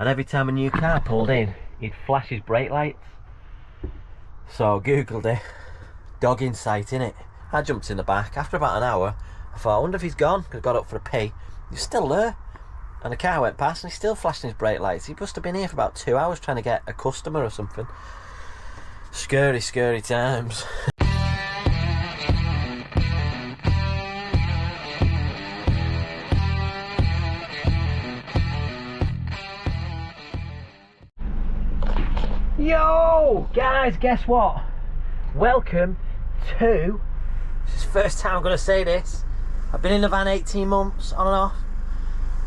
and every time a new car pulled in, he'd flash his brake lights. So I googled it, dog in sight innit. I jumped in the back. After about an hour, I thought, I wonder if he's gone, because I got up for a pee. He's still there. And the car went past and he's still flashing his brake lights. He must have been here for about 2 hours trying to get a customer or something. Scary, scary times. Yo! Guys, guess what? Welcome to... This is the first time I'm going to say this. I've been in the van 18 months, on and off.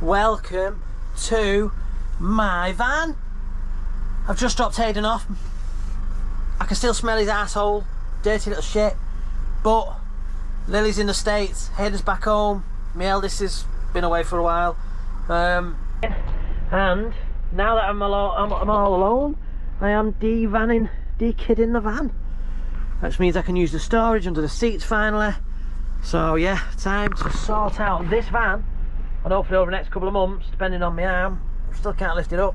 Welcome to my van. I've just dropped Hayden off. I can still smell his asshole, dirty little shit. But Lily's in the States, Hayden's back home. My eldest has been away for a while. And now that I'm all alone, I am de-kidding the van. Which means I can use the storage under the seats finally. So yeah, time to sort out this van. And hopefully over the next couple of months, depending on my arm, still can't lift it up.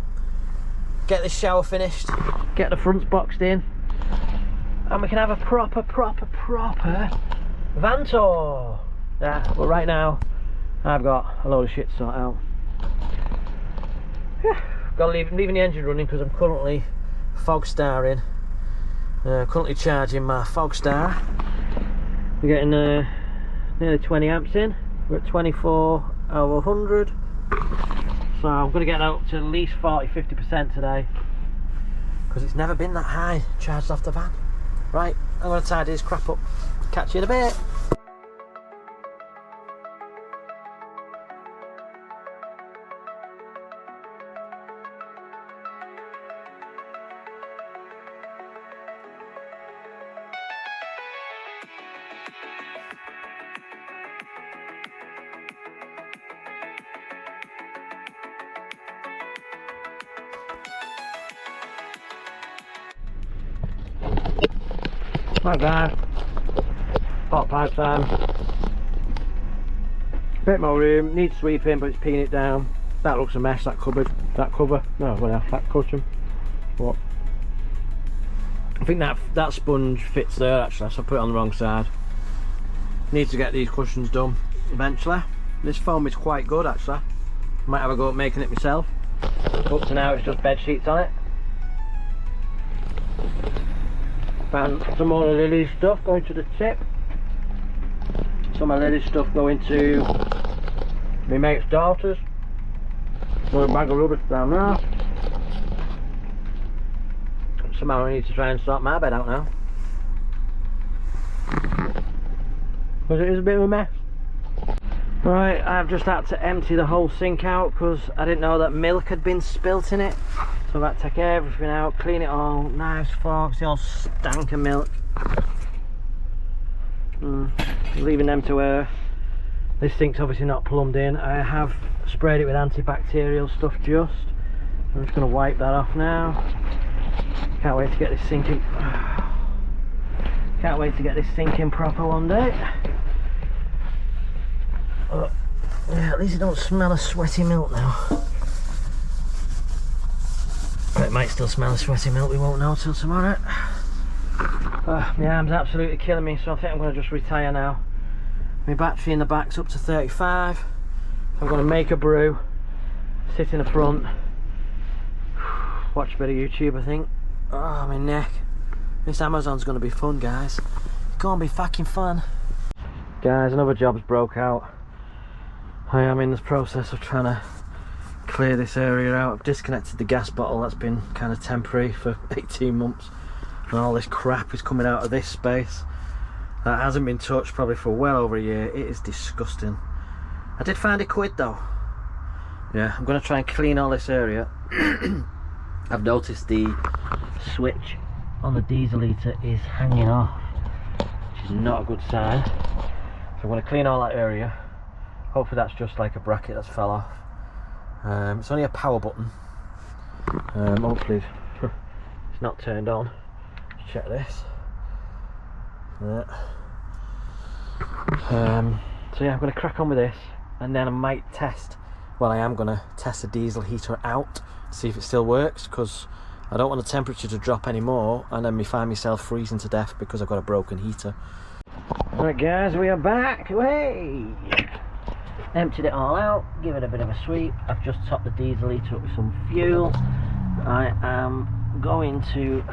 Get this shower finished, get the fronts boxed in, and we can have a proper van tour. Yeah, but right now, I've got a load of shit to sort out. Yeah, leaving the engine running because I'm currently fog starring. Currently charging my fog star. We're getting nearly 20 amps in. We're at 24 over 100. So I'm going to get up to at least 40-50% today, because it's never been that high charged off the van. Right, I'm going to tidy this crap up. Catch you in a bit. Right guys, hot pipe time. Bit more room, needs sweeping but it's peeing it down. That looks a mess, that cupboard, that cover, no, well, that cushion. What? I think that sponge fits there actually, so I put it on the wrong side. Need to get these cushions done eventually. This foam is quite good actually. Might have a go at making it myself. Up to now it's just bed sheets on it. And some more of Lily's stuff going to the tip. Some of Lily's stuff going to my mate's daughters. More bag of rubbish down there. Somehow I need to try and sort my bed out now, because it is a bit of a mess. Right, I've just had to empty the whole sink out because I didn't know that milk had been spilt in it. So I've had to take everything out, clean it all, knives, forks, the old stank of milk. Leaving them to air. This sink's obviously not plumbed in. I have sprayed it with antibacterial stuff just. I'm just going to wipe that off now. Can't wait to get this sinking. Can't wait to get this sinking proper one day. Yeah, at least it don't smell of sweaty milk now. But it might still smell of sweaty milk, we won't know till tomorrow. My arm's absolutely killing me, so I think I'm going to just retire now. My battery in the back's up to 35. I'm going to make a brew, sit in the front, watch a bit of YouTube I think. Oh, my neck. This Amazon's going to be fun, guys. It's going to be fucking fun. Guys, another job's broke out. I am in this process of trying to clear this area out. I've disconnected the gas bottle, that's been kind of temporary for 18 months. And all this crap is coming out of this space. That hasn't been touched probably for well over a year. It is disgusting. I did find £1 though. Yeah, I'm going to try and clean all this area. I've noticed the switch on the diesel heater is hanging off, which is not a good sign. So I'm going to clean all that area. Hopefully that's just like a bracket that's fell off. It's only a power button. Hopefully it's not turned on. Let's check this. Yeah. So yeah, I'm going to crack on with this, and then I might test well, I am going to test the diesel heater out, see if it still works, because I don't want the temperature to drop anymore and then me find myself freezing to death because I've got a broken heater. Right guys, we are back. Hey! Emptied it all out, give it a bit of a sweep. I've just topped the diesel heater up with some fuel. I am going to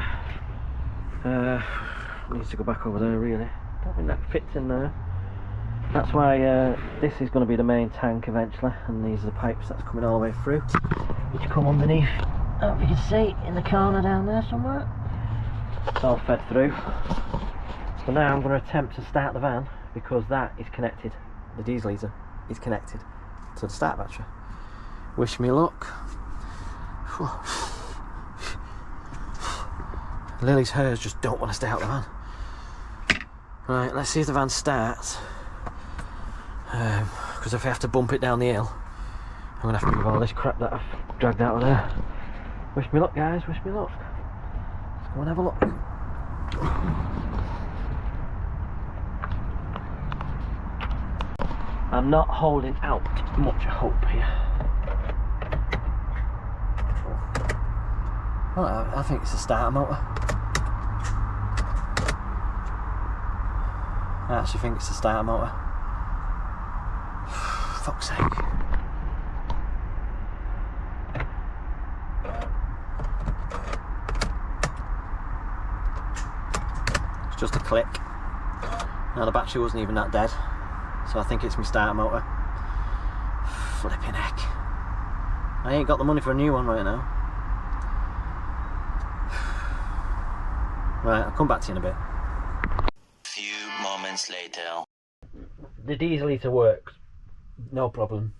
needs to go back over there really. Don't think that fits in there. That's why this is going to be the main tank eventually, and these are the pipes that's coming all the way through, which come underneath. I don't know if you can see in the corner down there somewhere. It's all fed through. So now I'm going to attempt to start the van, because that is connected, the diesel heater is connected to the start battery. Wish me luck. Lily's hers just don't want to stay out of the van. Right, let's see if the van starts. Because if I have to bump it down the hill, I'm going to have to move all this crap that I've dragged out of there. Wish me luck guys, wish me luck. Let's go and have a look. I'm not holding out much hope here. Well, I think it's a starter motor. I actually think it's a starter motor. Fuck's sake. It's just a click. Now the battery wasn't even that dead, so I think it's my starter motor. Flipping heck. I ain't got the money for a new one right now. Right, I'll come back to you in a bit. Few moments later. The diesel heater works, no problem,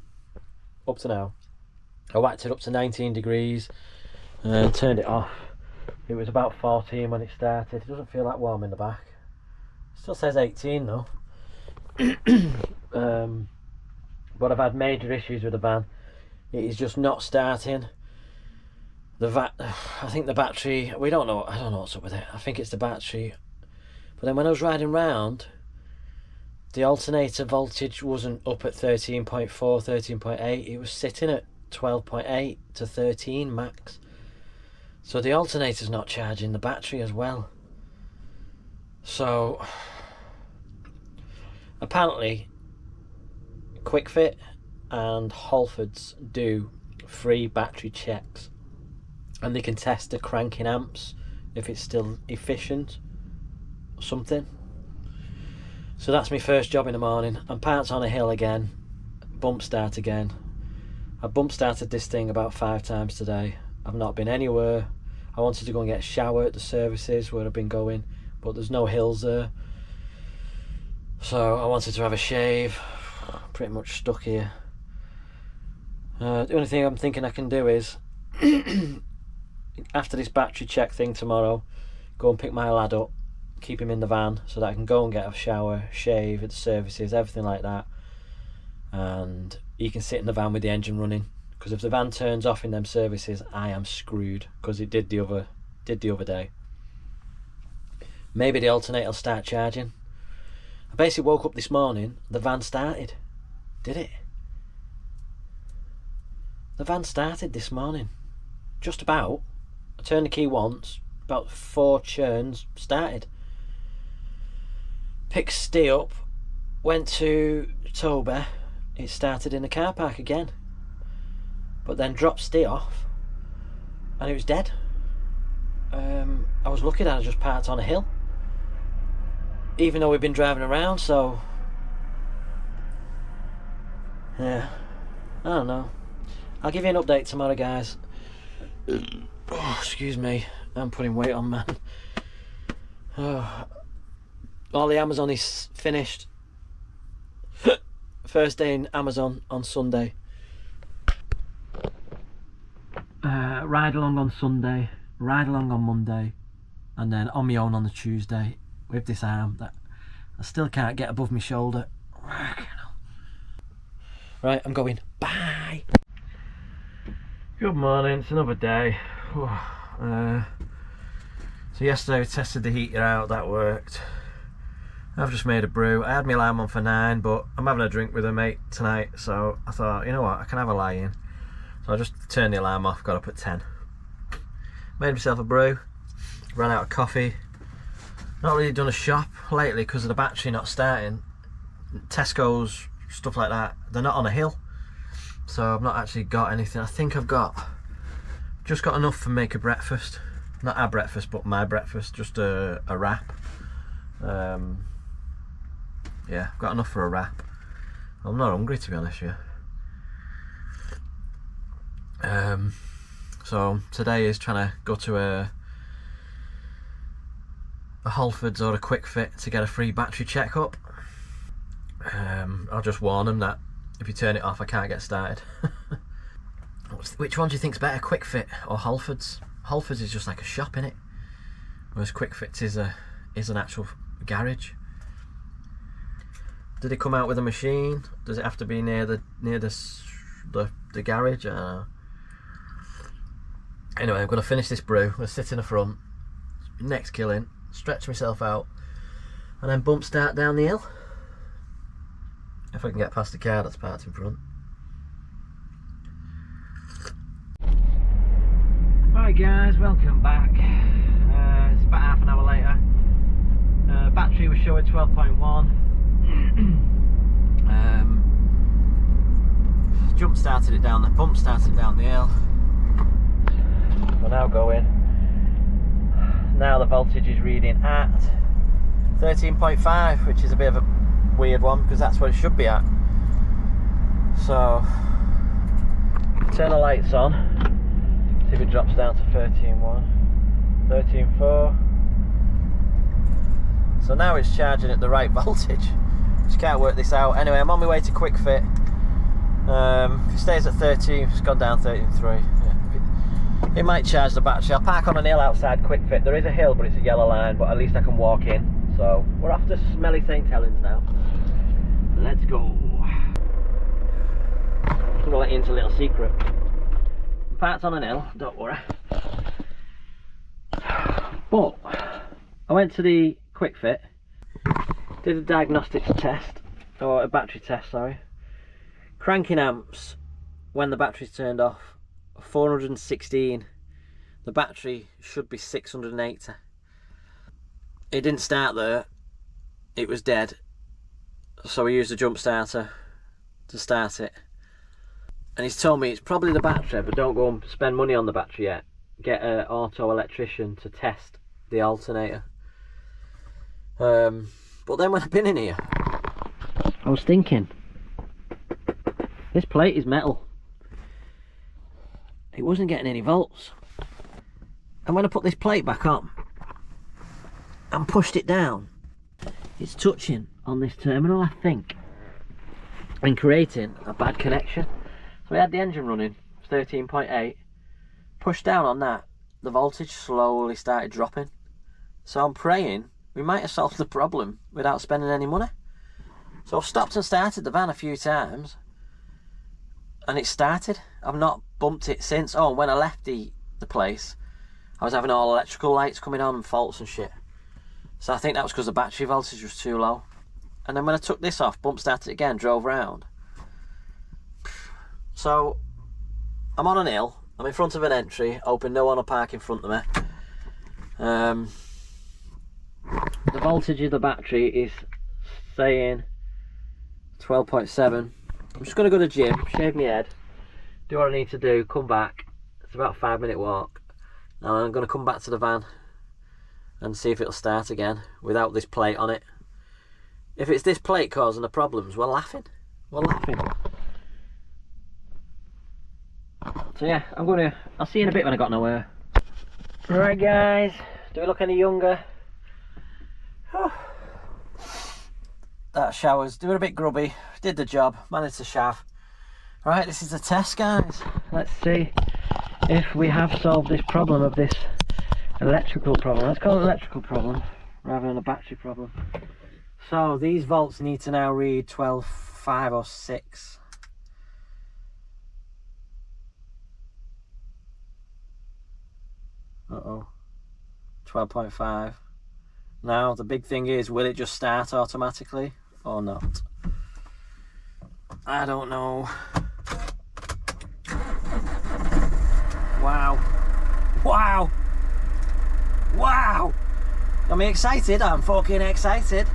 up to now. I whacked it up to 19 degrees and turned it off. It was about 14 when it started. It doesn't feel that warm in the back. Still says 18 though. But I've had major issues with the van. It is just not starting. I think the battery, I don't know what's up with it. I think it's the battery. But then when I was riding round, the alternator voltage wasn't up at 13.4, 13.8. It was sitting at 12.8 to 13 max. So the alternator's not charging the battery as well. So apparently Quick Fit and Halfords do free battery checks, and they can test the cranking amps if it's still efficient or something. So that's my first job in the morning. I'm parked on a hill again, bump start again. I bump started this thing about 5 times today. I've not been anywhere. I wanted to go and get a shower at the services where I've been going, but there's no hills there. So I wanted to have a shave. Pretty much stuck here. The only thing I'm thinking I can do is after this battery check thing tomorrow, go and pick my lad up, keep him in the van so that I can go and get a shower, shave at the services, everything like that, and he can sit in the van with the engine running, because if the van turns off in them services, I am screwed, because it did the other day. Maybe the alternator will start charging. I basically woke up this morning, the van started. Did it? The van started this morning. Just about. I turned the key once, about 4 churns, started. Picked Stee up, went to Toby, it started in the car park again. But then dropped Stee off, and it was dead. I was lucky that I just parked on a hill. Even though we've been driving around, so yeah, I don't know. I'll give you an update tomorrow, guys. Oh, excuse me, I'm putting weight on, man. Oh. All the Amazon is finished. First day in Amazon on Sunday. Ride along on Sunday, ride along on Monday, and then on my own on the Tuesday with this arm that I still can't get above my shoulder. Right, I'm going. Bye. Good morning, it's another day. So yesterday we tested the heater out, that worked. I've just made a brew. I had my alarm on for 9, but I'm having a drink with a mate tonight, so I thought, you know what, I can have a lie in. So I just turned the alarm off, got up at 10. Made myself a brew, ran out of coffee. Not really done a shop lately because of the battery not starting. Tesco's, stuff like that, they're not on a hill. So I've not actually got anything. I think I've just got enough for make a breakfast. Not our breakfast, but my breakfast, just a wrap. Yeah, I've got enough for a wrap. I'm not hungry, to be honest with you. So today is trying to go to a Halfords or a Quick Fit to get a free battery check-up. I'll just warn them that if you turn it off I can't get started. Which one do you think's better, Quick Fit or Halfords? Halfords is just like a shop, innit? Whereas Quick Fit is an actual garage. Did it come out with a machine? Does it have to be near the garage? Anyway, I'm going to finish this brew. I'm going to sit in the front, next killing, stretch myself out, and then bump start down the hill. If I can get past the car that's parked in front. Right guys, welcome back. It's about half an hour later. Battery was showing 12.1. Bump started it down the hill. We're now going. Now the voltage is reading at 13.5, which is a bit of a weird one because that's what it should be at. So turn the lights on, see if it drops down to 13.1, 13.4. So now it's charging at the right voltage. Just can't work this out. Anyway, I'm on my way to Quick Fit. If it stays at 13, it's gone down 13.3. Yeah. It might charge the battery. I'll park on an hill outside Quick Fit. There is a hill, but it's a yellow line, but at least I can walk in. So we're off to smelly St. Helens now. Let's go. I'm gonna let you into a little secret. I'm parked on an hill, don't worry. But I went to the Quick Fit, did a diagnostics test, or a battery test, sorry. Cranking amps when the battery's turned off, 416. The battery should be 680. It didn't start there, it was dead. So we used a jump starter to start it. And he's told me it's probably the battery, but don't go and spend money on the battery yet. Get an auto electrician to test the alternator. But then when I've been in here, I was thinking, this plate is metal. It wasn't getting any volts. And when I put this plate back on and pushed it down, it's touching on this terminal, I think, and creating a bad connection. So we had the engine running, 13.8, pushed down on that, the voltage slowly started dropping. So I'm praying we might have solved the problem without spending any money. So I've stopped and started the van a few times, and it started. I've not bumped it since. Oh, and when I left the place, I was having all electrical lights coming on and faults and shit. So I think that was because the battery voltage was too low. And then when I took this off, bump started again, drove round. So I'm on an hill, I'm in front of an entry, hoping no one will park in front of me. The voltage of the battery is saying 12.7. I'm just going to go to the gym, shave my head, do what I need to do, come back. It's about a 5-minute walk. And I'm going to come back to the van and see if it'll start again without this plate on it. If it's this plate causing the problems, we're laughing. We're laughing. So yeah, I'll see you in a bit when I got nowhere. Right guys, do we look any younger? That shower's doing a bit grubby. Did the job, managed to shav. Right, this is the test guys. Let's see if we have solved this problem of this electrical problem. Let's call it an electrical problem rather than a battery problem. So these volts need to now read 12.5 or 6. Uh-oh. 12.5. Now the big thing is, will it just start automatically or not? I don't know. Wow. Wow. Wow. I'm excited. I'm fucking excited.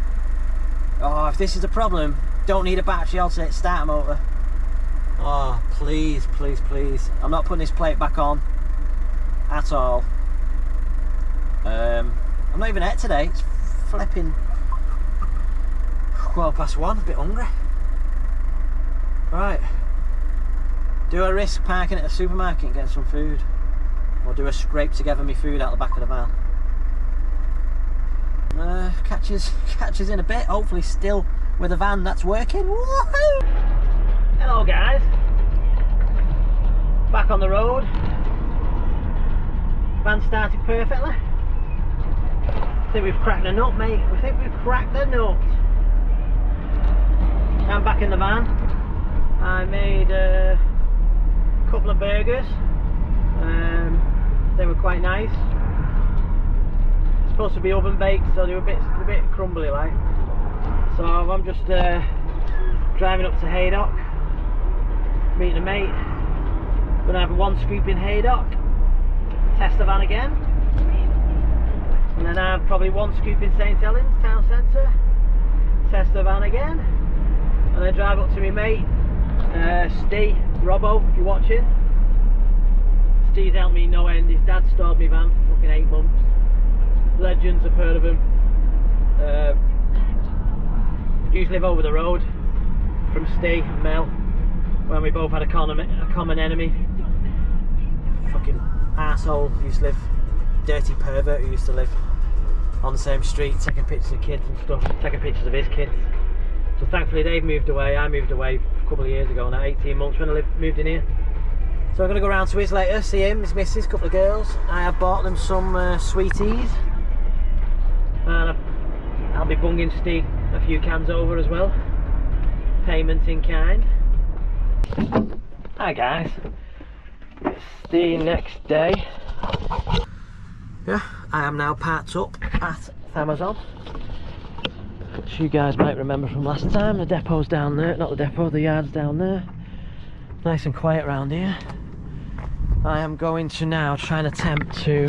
Oh, if this is the problem, don't need a battery alternate starter motor. Oh, please, please, please. I'm not putting this plate back on at all. I'm not even at today. It's flipping 1:15. A bit hungry. Right. Do I risk parking at a supermarket and getting some food? Or do I scrape together my food out the back of the van? Catch us in a bit. Hopefully still with a van that's working. Woohoo! Hello guys. Back on the road. Van started perfectly. I think we've cracked the nut, mate. I think we've cracked the nut. I'm back in the van. I made a couple of burgers. They were quite nice. Supposed to be oven baked, so they were a bit crumbly like. So I'm just driving up to Haydock, meeting a mate. Gonna have one scoop in Haydock, test the van again, and then I have probably one scoop in St Helens town centre, test the van again, and then drive up to my mate Steve, Robbo, if you're watching. Steve's helped me no end. His dad stored my van for fucking 8 months. Legends, I've heard of him. Used to live over the road from Steve and Mel, when we both had a common enemy. Fucking arsehole who used to live, dirty pervert who used to live on the same street, taking pictures of kids and stuff, taking pictures of his kids. So thankfully they've moved away. I moved away a couple of years ago now, 18 months when I moved in here. So I'm going to go round to his later, see him, his missus, a couple of girls. I have bought them some sweeties. And I'll be bunging Steve a few cans over as well. Payment in kind. Hi guys. It's the next day. Yeah, I am now parked up at Amazon. Which you guys might remember from last time. The depot's down there, not the depot, the yard's down there. Nice and quiet around here. I am going to now try and attempt to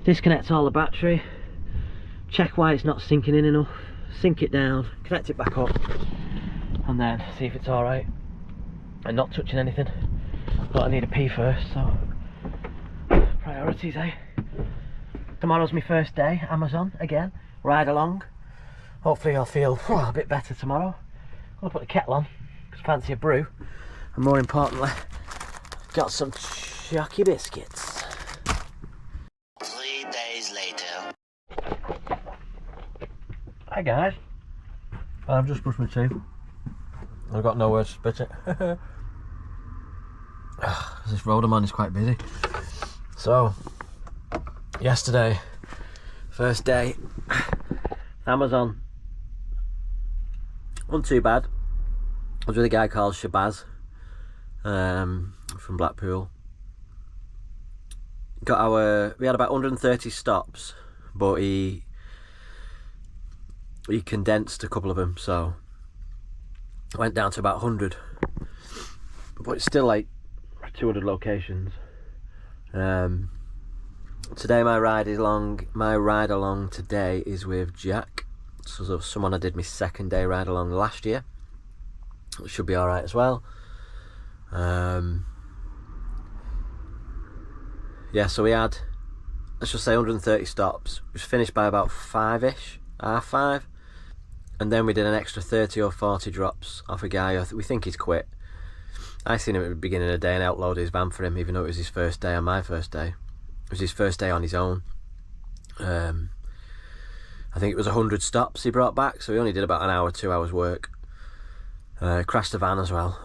disconnect all the battery, check why it's not sinking in enough, sink it down, connect it back up, and then see if it's alright. And not touching anything. But I need a pee first, so priorities, eh? Tomorrow's my first day, Amazon again, ride along. Hopefully I'll feel a bit better tomorrow. I'll put the kettle on, because I fancy a brew. And more importantly, got some chocky biscuits. 3 days later. Hi guys. I've just brushed my teeth. I've got nowhere to spit it. This road I'm on is quite busy. So, yesterday, first day, Amazon. Wasn't too bad. I was with a guy called Shabazz. From Blackpool. We had about 130 stops, but he condensed a couple of them, so I went down to about 100. But it's still like 200 locations. Today my ride along today is with Jack. So someone I did my second day ride along last year. It should be alright as well. Yeah, so we had, let's just say 130 stops. We finished by about 5ish, half 5, and then we did an extra 30 or 40 drops off a guy we think he's quit. I seen him at the beginning of the day and outloaded his van for him, even though it was his first day on my first day. It was his first day on his own. I think it was 100 stops he brought back, so he only did about an hour, 2 hours work. Crashed the van as well.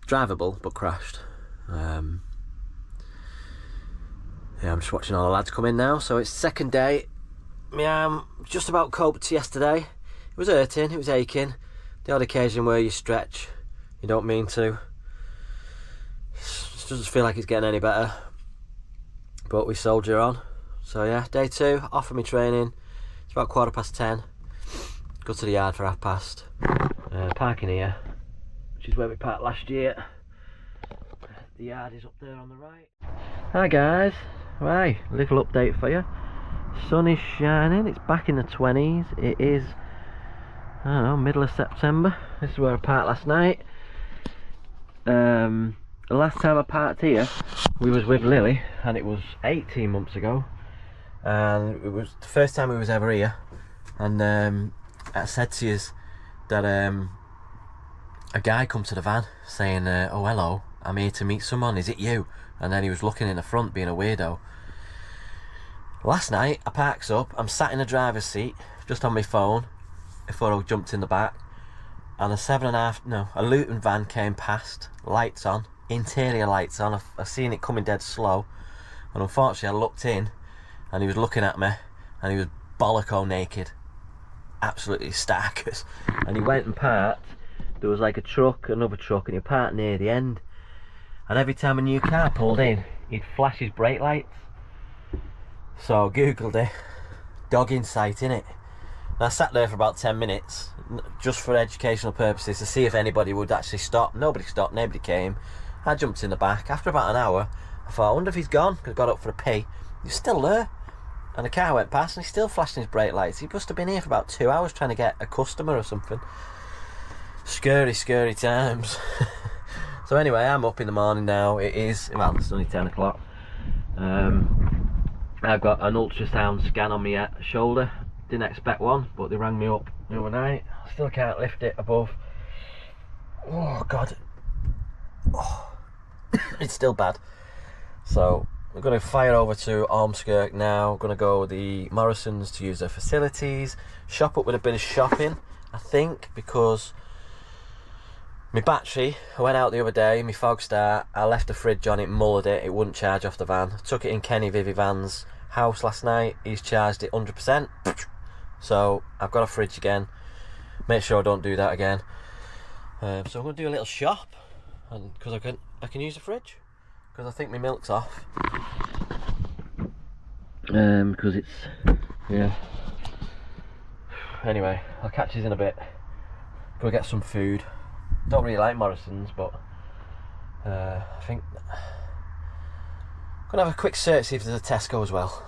Drivable, but crashed. Yeah, I'm just watching all the lads come in now. So it's second day. My arm just about coped yesterday. It was hurting, it was aching. The odd occasion where you stretch, you don't mean to. It doesn't feel like it's getting any better. But we soldier on. So yeah, day 2, off of my training. It's about 10:15. Go to the yard for 1:30. Parking here, which is where we parked last year. The yard is up there on the right. Hi guys, right, little update for you. Sun is shining, it's back in the 20s. It is, I don't know, middle of September. This is where I parked last night. The last time I parked here, we was with Lily, and it was 18 months ago. And it was the first time we was ever here. And I said to you that a guy come to the van saying, oh hello, I'm here to meet someone, is it you? And then he was looking in the front being a weirdo. Last night I parks up, I'm sat in the driver's seat just on my phone before I jumped in the back, and a Luton van came past, lights on, interior lights on. I've seen it coming dead slow, and unfortunately I looked in and he was looking at me and he was bolloco naked, absolutely stackers. And he went and parked. There was like a truck, another truck, and he parked near the end. And every time a new car pulled in, he'd flash his brake lights. So I googled it, dog in sight innit. And I sat there for about 10 minutes, just for educational purposes, to see if anybody would actually stop. Nobody stopped, nobody came. I jumped in the back. After about an hour, I thought, I wonder if he's gone, because I got up for a pee. He's still there. And the car went past and he's still flashing his brake lights. He must have been here for about 2 hours trying to get a customer or something. Scary, scary times. So anyway, I'm up in the morning now. It's only 10 o'clock. I've got an ultrasound scan on my shoulder. Didn't expect one, but they rang me up the other night. Still can't lift it above. Oh God. Oh. It's still bad. So we're going to fire over to Ormskirk now. Going to go the Morrison's to use their facilities. Shop up with a bit of shopping, I think, because my battery, I went out the other day, my fog start, I left the fridge on, it mullered it, it wouldn't charge off the van. Took it in Kenny Vivivan's house last night, he's charged it 100%. So I've got a fridge again. Make sure I don't do that again. So I'm going to do a little shop, and because I can use the fridge, because I think my milk's off. Because it's, yeah. Anyway, I'll catch you in a bit. Go get some food. Don't really like Morrison's, but I think I'm gonna have a quick search, see if there's a Tesco as well.